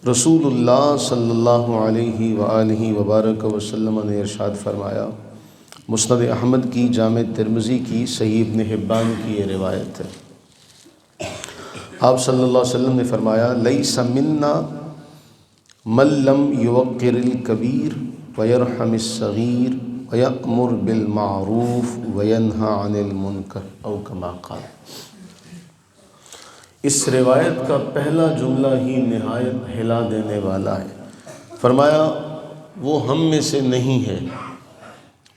رسول اللہ صلی اللہ علیہ وآلہ وبارک وسلم نے ارشاد فرمایا، مسند احمد کی، جامع ترمذی کی، صحیح ابن حبان کی یہ روایت ہے۔ آپ صلی اللہ علیہ وسلم نے فرمایا، لیس منا من لم یوقر الکبیر ویرحم الصغیر ویأمر بالمعروف وینہی عن المنکر او کما قال۔ اس روایت کا پہلا جملہ ہی نہایت ہلا دینے والا ہے۔ فرمایا وہ ہم میں سے نہیں ہے،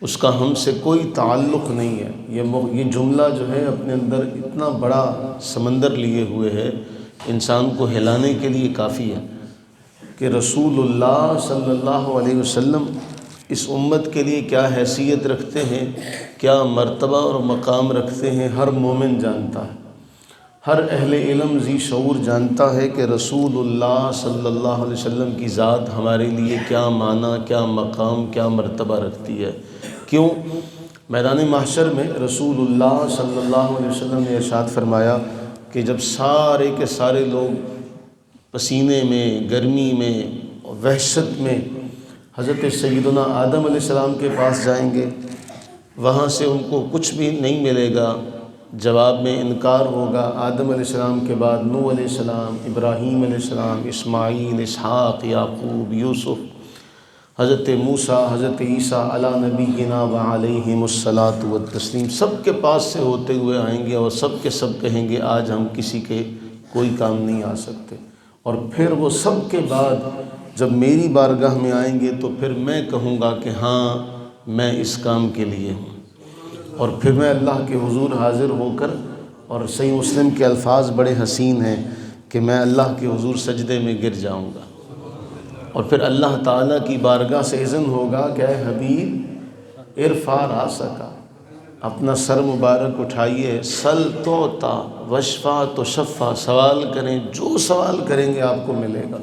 اس کا ہم سے کوئی تعلق نہیں ہے۔ یہ جملہ جو ہے اپنے اندر اتنا بڑا سمندر لیے ہوئے ہے، انسان کو ہلانے کے لیے کافی ہے کہ رسول اللہ صلی اللہ علیہ وسلم اس امت کے لیے کیا حیثیت رکھتے ہیں، کیا مرتبہ اور مقام رکھتے ہیں، ہر مومن جانتا ہے، ہر اہل علم ذی شعور جانتا ہے کہ رسول اللہ صلی اللہ علیہ وسلم کی ذات ہمارے لیے کیا معنی، کیا مقام، کیا مرتبہ رکھتی ہے۔ کیوں؟ میدان محشر میں رسول اللہ صلی اللہ علیہ وسلم نے ارشاد فرمایا کہ جب سارے کے سارے لوگ پسینے میں، گرمی میں، وحشت میں حضرت سیدنا آدم علیہ السلام کے پاس جائیں گے، وہاں سے ان کو کچھ بھی نہیں ملے گا، جواب میں انکار ہوگا۔ آدم علیہ السلام کے بعد نوح علیہ السلام، ابراہیم علیہ السلام، اسماعیل، اسحاق، یعقوب، یوسف، حضرت موسیٰ، حضرت عیسیٰ علی نبینا وعلیہم الصلاۃ والتسلیم، سب کے پاس سے ہوتے ہوئے آئیں گے اور سب کے سب کہیں گے آج ہم کسی کے کوئی کام نہیں آ سکتے۔ اور پھر وہ سب کے بعد جب میری بارگاہ میں آئیں گے تو پھر میں کہوں گا کہ ہاں میں اس کام کے لیے ہوں، اور پھر میں اللہ کے حضور حاضر ہو کر، اور صحیح مسلم کے الفاظ بڑے حسین ہیں کہ میں اللہ کے حضور سجدے میں گر جاؤں گا، اور پھر اللہ تعالیٰ کی بارگاہ سے اذن ہوگا کہ اے حبیب ارفع راسک، اپنا سر مبارک اٹھائیے، سل توتا وشفع تشفع، سوال کریں، جو سوال کریں گے آپ کو ملے گا،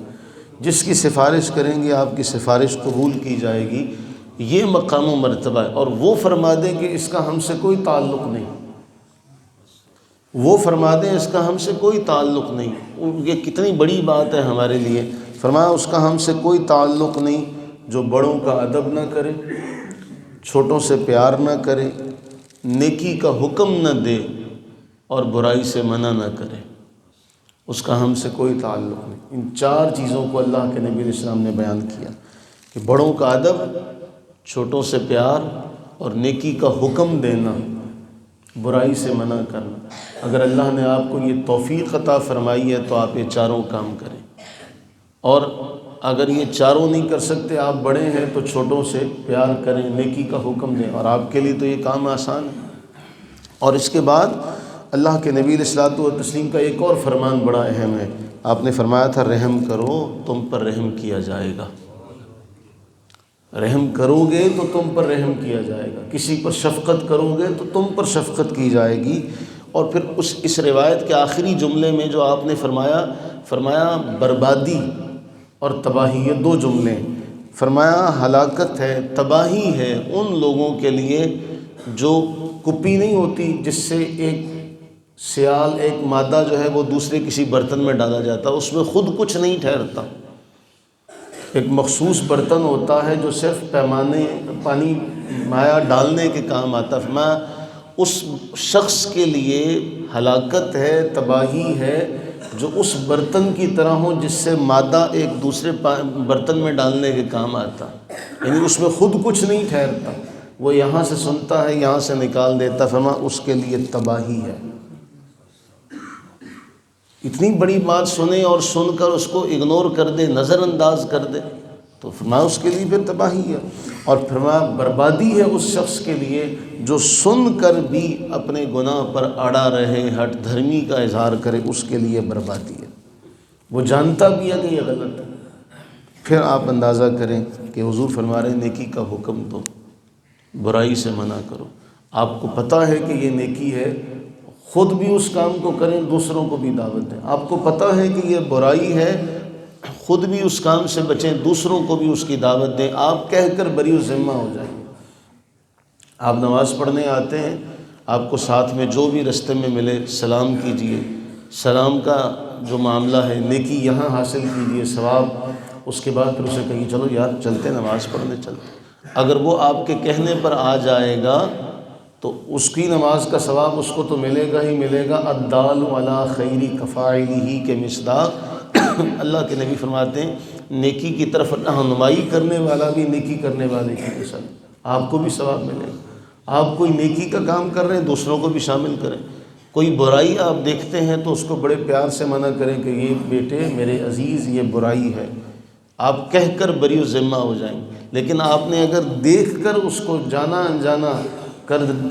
جس کی سفارش کریں گے آپ کی سفارش قبول کی جائے گی۔ یہ مقام و مرتبہ ہے۔ اور وہ فرما دیں کہ اس کا ہم سے کوئی تعلق نہیں، وہ فرما دیں اس کا ہم سے کوئی تعلق نہیں، یہ کتنی بڑی بات ہے ہمارے لیے۔ فرمایا اس کا ہم سے کوئی تعلق نہیں، جو بڑوں کا ادب نہ کرے، چھوٹوں سے پیار نہ کرے، نیکی کا حکم نہ دے اور برائی سے منع نہ کرے، اس کا ہم سے کوئی تعلق نہیں۔ ان چار چیزوں کو اللہ کے نبی علیہ السلام نے بیان کیا کہ بڑوں کا ادب، چھوٹوں سے پیار اور نیکی کا حکم دینا، برائی سے منع کرنا۔ اگر اللہ نے آپ کو یہ توفیق عطا فرمائی ہے تو آپ یہ چاروں کام کریں، اور اگر یہ چاروں نہیں کر سکتے، آپ بڑے ہیں تو چھوٹوں سے پیار کریں، نیکی کا حکم دیں، اور آپ کے لیے تو یہ کام آسان ہے۔ اور اس کے بعد اللہ کے نبی علیہ الصلوۃ والتسلیم کا ایک اور فرمان بڑا اہم ہے۔ آپ نے فرمایا تھا رحم کرو تم پر رحم کیا جائے گا، رحم کرو گے تو تم پر رحم کیا جائے گا، کسی پر شفقت کرو گے تو تم پر شفقت کی جائے گی۔ اور پھر اس روایت کے آخری جملے میں جو آپ نے فرمایا بربادی اور تباہی، یہ دو جملے، فرمایا ہلاکت ہے، تباہی ہے ان لوگوں کے لیے جو کپی نہیں ہوتی جس سے ایک سیال، ایک مادہ جو ہے وہ دوسرے کسی برتن میں ڈالا جاتا، اس میں خود کچھ نہیں ٹھہرتا، ایک مخصوص برتن ہوتا ہے جو صرف پیمانے، پانی، مایا ڈالنے کے کام آتا ہے۔ فرمایا اس شخص کے لیے ہلاکت ہے، تباہی ہے جو اس برتن کی طرح ہو جس سے مادہ ایک دوسرے برتن میں ڈالنے کے کام آتا، یعنی اس میں خود کچھ نہیں ٹھہرتا، وہ یہاں سے سنتا ہے یہاں سے نکال دیتا۔ فرمایا اس کے لیے تباہی ہے۔ اتنی بڑی بات سنیں اور سن کر اس کو اگنور کر دے، نظر انداز کر دے، تو فرمایا اس کے لیے پھر تباہی ہے۔ اور فرمایا بربادی ہے اس شخص کے لیے جو سن کر بھی اپنے گناہ پر اڑا رہے، ہٹ دھرمی کا اظہار کرے، اس کے لیے بربادی ہے، وہ جانتا بھی ہے کہ یہ غلط ہے۔ پھر آپ اندازہ کریں کہ حضور فرما رہے ہیں نیکی کا حکم دو، برائی سے منع کرو۔ آپ کو پتہ ہے کہ یہ نیکی ہے، خود بھی اس کام کو کریں، دوسروں کو بھی دعوت دیں۔ آپ کو پتہ ہے کہ یہ برائی ہے، خود بھی اس کام سے بچیں، دوسروں کو بھی اس کی دعوت دیں۔ آپ کہہ کر بری ذمہ ہو جائیں۔ آپ نماز پڑھنے آتے ہیں، آپ کو ساتھ میں جو بھی رستے میں ملے سلام کیجئے، سلام کا جو معاملہ ہے، نیکی یہاں حاصل کیجئے، ثواب، اس کے بعد پھر اسے کہیے چلو یار چلتے نماز پڑھنے چلتے۔ اگر وہ آپ کے کہنے پر آ جائے گا تو اس کی نماز کا ثواب اس کو تو ملے گا ہی ملے گا۔ الدال علی خیر کفاعلہ کے مصداق اللہ کے نبی فرماتے ہیں نیکی کی طرف رہنمائی کرنے والا بھی نیکی کرنے والے کی مثال، آپ کو بھی ثواب ملے گا۔ آپ کوئی نیکی کا کام کر رہے ہیں، دوسروں کو بھی شامل کریں۔ کوئی برائی آپ دیکھتے ہیں تو اس کو بڑے پیار سے منع کریں کہ یہ بیٹے میرے عزیز یہ برائی ہے، آپ کہہ کر بری و ذمہ ہو جائیں گے۔ لیکن آپ نے اگر دیکھ کر اس کو جانا انجانا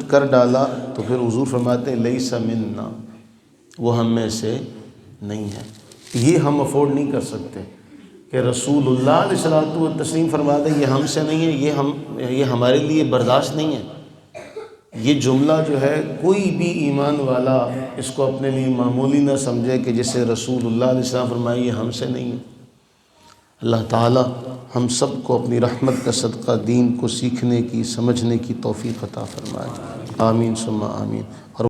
کر ڈالا تو پھر حضور فرماتے ہیں لیس منا، وہ ہم میں سے نہیں ہے۔ یہ ہم افورڈ نہیں کر سکتے کہ رسول اللہ علیہ الصلوۃ والتسلیم فرماتے ہیں یہ ہم سے نہیں ہے، یہ ہمارے لیے برداشت نہیں ہے۔ یہ جملہ جو ہے کوئی بھی ایمان والا اس کو اپنے لیے معمولی نہ سمجھے کہ جسے رسول اللہ علیہ السلام فرمائے یہ ہم سے نہیں ہے۔ اللہ تعالی ہم سب کو اپنی رحمت کا صدقہ دین کو سیکھنے کی، سمجھنے کی توفیق عطا فرمائے، آمین ثم آمین۔ اور